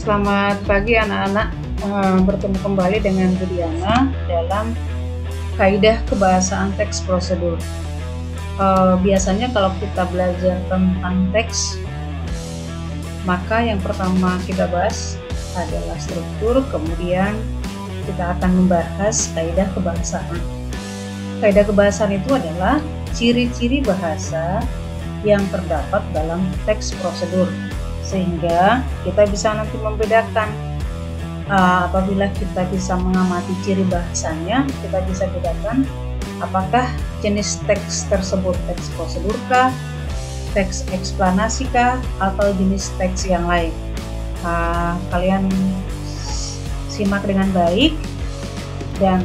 Selamat pagi anak-anak, bertemu kembali dengan Budiana dalam kaidah kebahasaan teks prosedur. Biasanya kalau kita belajar tentang teks, maka yang pertama kita bahas adalah struktur, kemudian kita akan membahas kaidah kebahasaan. Kaidah kebahasaan itu adalah ciri-ciri bahasa yang terdapat dalam teks prosedur, sehingga kita bisa nanti membedakan. Apabila kita bisa mengamati ciri bahasanya, kita bisa bedakan apakah jenis teks tersebut teks prosedurkah, teks eksplanasikah, atau jenis teks yang lain. Kalian simak dengan baik dan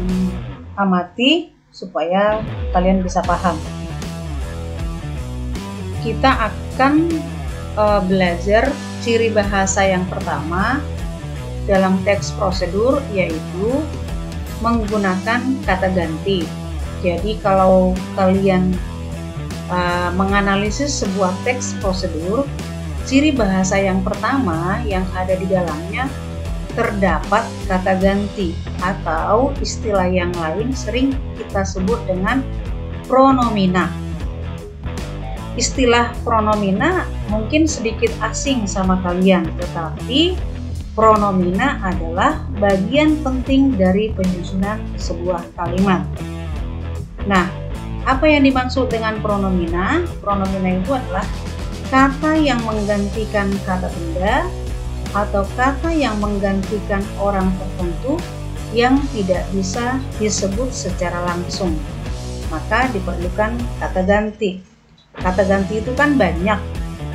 amati supaya kalian bisa paham. Kita akan belajar ciri bahasa yang pertama dalam teks prosedur, yaitu menggunakan kata ganti. Jadi kalau kalian menganalisis sebuah teks prosedur, ciri bahasa yang pertama yang ada di dalamnya terdapat kata ganti, atau istilah yang lain sering kita sebut dengan pronomina. Istilah pronomina mungkin sedikit asing sama kalian, tetapi pronomina adalah bagian penting dari penyusunan sebuah kalimat. Nah, apa yang dimaksud dengan pronomina? Pronomina itu adalah kata yang menggantikan kata benda atau kata yang menggantikan orang tertentu yang tidak bisa disebut secara langsung. Maka diperlukan kata ganti. Kata ganti itu kan banyak,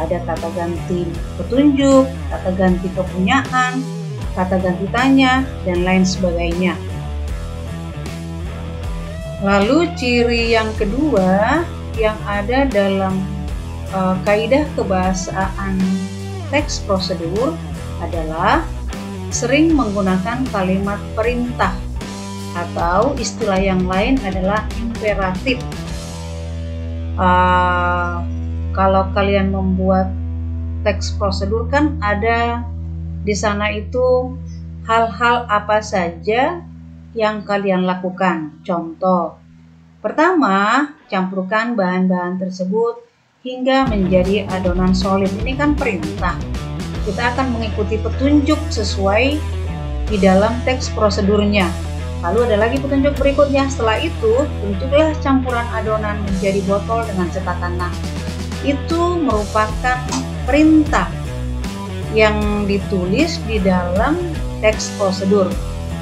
ada kata ganti petunjuk, kata ganti kepunyaan, kata ganti tanya, dan lain sebagainya. Lalu ciri yang kedua yang ada dalam kaidah kebahasaan teks prosedur adalah sering menggunakan kalimat perintah, atau istilah yang lain adalah imperatif. Kalau kalian membuat teks prosedur kan ada di sana itu hal-hal apa saja yang kalian lakukan. Contoh, pertama, campurkan bahan-bahan tersebut hingga menjadi adonan solid. Ini kan perintah. Kita akan mengikuti petunjuk sesuai di dalam teks prosedurnya. Lalu ada lagi petunjuk berikutnya. Setelah itu, bentuklah campuran adonan menjadi botol dengan cetakan. Nah, itu merupakan perintah yang ditulis di dalam teks prosedur.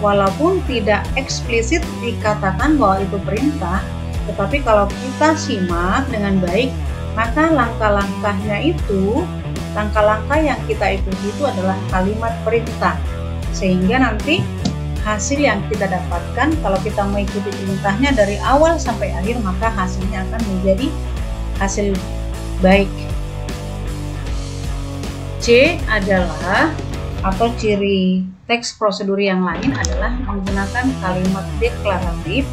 Walaupun tidak eksplisit dikatakan bahwa itu perintah, tetapi kalau kita simak dengan baik, maka langkah-langkahnya itu, langkah-langkah yang kita ikuti itu adalah kalimat perintah. Sehingga nanti hasil yang kita dapatkan kalau kita mengikuti perintahnya dari awal sampai akhir, maka hasilnya akan menjadi hasil baik. C adalah, atau ciri teks prosedur yang lain adalah menggunakan kalimat deklaratif,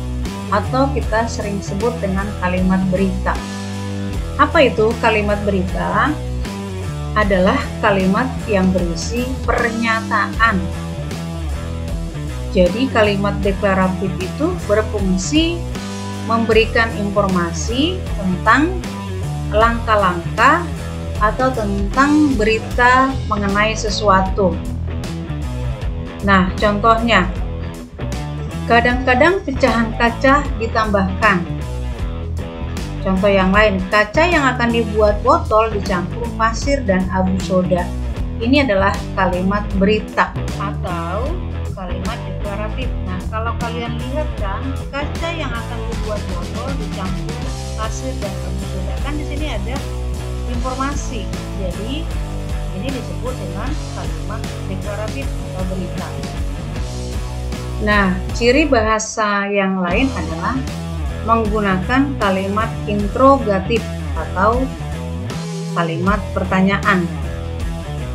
atau kita sering sebut dengan kalimat berita. Apa itu kalimat berita? Adalah kalimat yang berisi pernyataan. Jadi kalimat deklaratif itu berfungsi memberikan informasi tentang langkah-langkah atau tentang berita mengenai sesuatu. Nah, contohnya, kadang-kadang pecahan kaca ditambahkan. Contoh yang lain, kaca yang akan dibuat botol dicampur pasir dan abu soda. Ini adalah kalimat berita atau kalimat deklaratif. Nah, kalau kalian lihat kan, kaca yang akan dibuat botol dicampur pasir dan abu soda, kan di sini ada informasi. Jadi ini disebut dengan kalimat deklaratif atau berita. Nah, ciri bahasa yang lain adalah menggunakan kalimat interrogatif atau kalimat pertanyaan.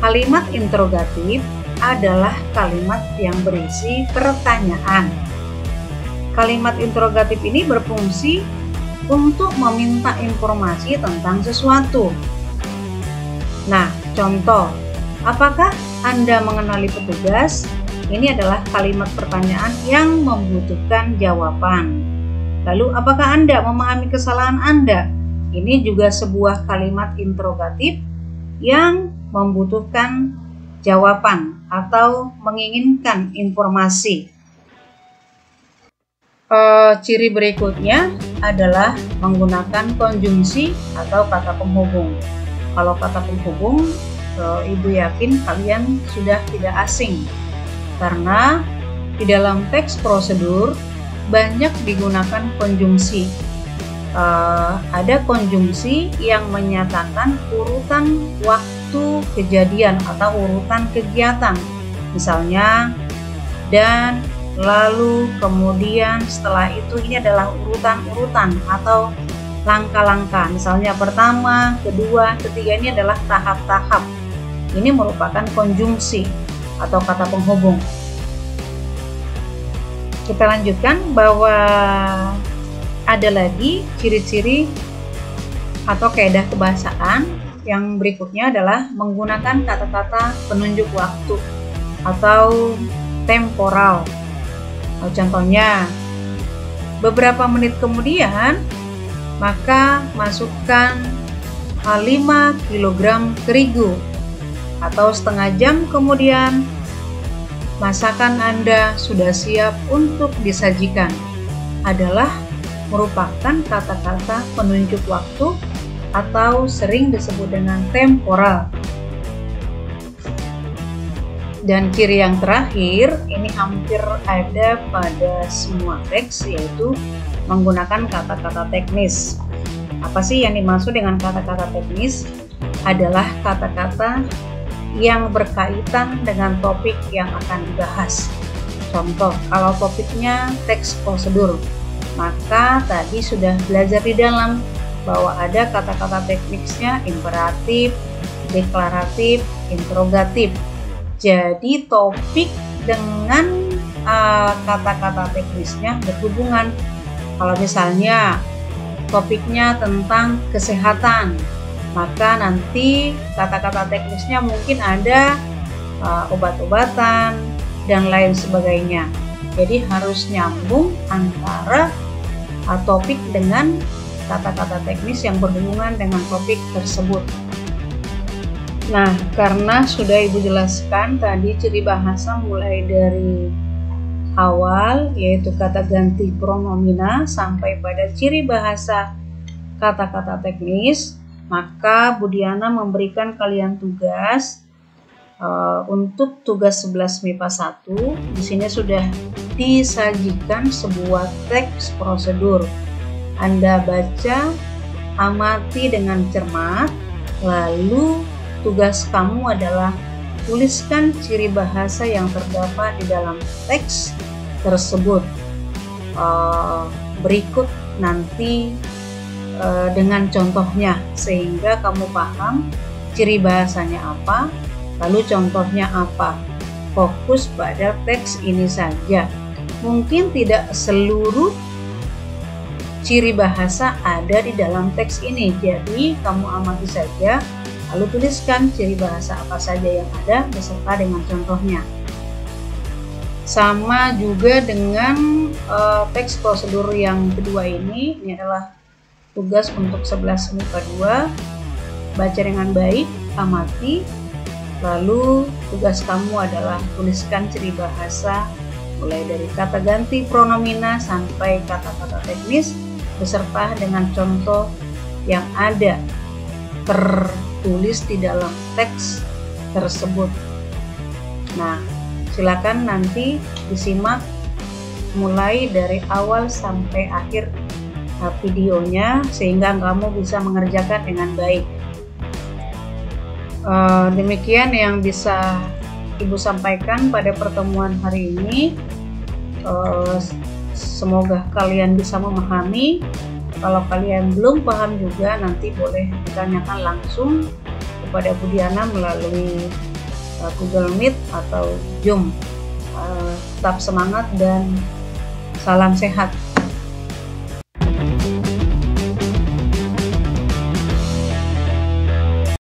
Kalimat interrogatif adalah kalimat yang berisi pertanyaan. Kalimat interrogatif ini berfungsi untuk meminta informasi tentang sesuatu. Nah, contoh, Apakah Anda mengenali petugas? Ini adalah kalimat pertanyaan yang membutuhkan jawaban. Lalu, apakah Anda memahami kesalahan Anda? Ini juga sebuah kalimat interrogatif yang membutuhkan jawaban atau menginginkan informasi. Ciri berikutnya adalah menggunakan konjungsi atau kata penghubung. Kalau kata penghubung, Ibu yakin kalian sudah tidak asing, karena di dalam teks prosedur banyak digunakan konjungsi. Ada konjungsi yang menyatakan urutan waktu kejadian atau urutan kegiatan, misalnya dan, lalu, kemudian, setelah itu. Ini adalah urutan-urutan atau langkah-langkah, misalnya pertama, kedua, ketiga. Ini adalah tahap-tahap. Ini merupakan konjungsi atau kata penghubung. Kita lanjutkan bahwa ada lagi ciri-ciri atau kaidah kebahasaan yang berikutnya adalah menggunakan kata-kata penunjuk waktu atau temporal. Contohnya, beberapa menit kemudian, maka masukkan 5 kg terigu, atau setengah jam kemudian, masakan Anda sudah siap untuk disajikan. Adalah merupakan kata-kata penunjuk waktu atau sering disebut dengan temporal. Dan ciri yang terakhir, ini hampir ada pada semua teks, yaitu menggunakan kata-kata teknis. Apa sih yang dimaksud dengan kata-kata teknis? Adalah kata-kata yang berkaitan dengan topik yang akan dibahas. Contoh, kalau topiknya teks prosedur, maka tadi sudah belajar di dalam bahwa ada kata-kata teknisnya imperatif, deklaratif, interrogatif. Jadi topik dengan kata-kata teknisnya berhubungan. Kalau misalnya topiknya tentang kesehatan, maka nanti kata-kata teknisnya mungkin ada obat-obatan dan lain sebagainya. Jadi harus nyambung antara topik dengan kata-kata teknis yang berhubungan dengan topik tersebut. Nah, karena sudah Ibu jelaskan tadi ciri bahasa mulai dari awal, yaitu kata ganti pronomina, sampai pada ciri bahasa kata-kata teknis, maka Bu Diana memberikan kalian tugas untuk tugas 11 MIPA 1. Di sini sudah disajikan sebuah teks prosedur. Anda baca, amati dengan cermat, lalu tugas kamu adalah tuliskan ciri bahasa yang terdapat di dalam teks tersebut. Berikut nanti dengan contohnya, sehingga kamu paham ciri bahasanya apa, lalu contohnya apa. Fokus pada teks ini saja. Mungkin tidak seluruh ciri bahasa ada di dalam teks ini, jadi kamu amati saja, lalu tuliskan ciri bahasa apa saja yang ada beserta dengan contohnya. Sama juga dengan teks prosedur yang kedua ini adalah tugas untuk 11 MIPA 2. Baca dengan baik, amati, lalu tugas kamu adalah tuliskan ciri bahasa mulai dari kata ganti pronomina sampai kata-kata teknis beserta dengan contoh yang ada tertulis di dalam teks tersebut. Nah, silakan nanti disimak mulai dari awal sampai akhir videonya sehingga kamu bisa mengerjakan dengan baik. Demikian yang bisa Ibu sampaikan pada pertemuan hari ini. Semoga kalian bisa memahami. Kalau kalian belum paham juga, nanti boleh ditanyakan langsung kepada Bu Diana melalui Google Meet atau Zoom. Tetap semangat dan salam sehat.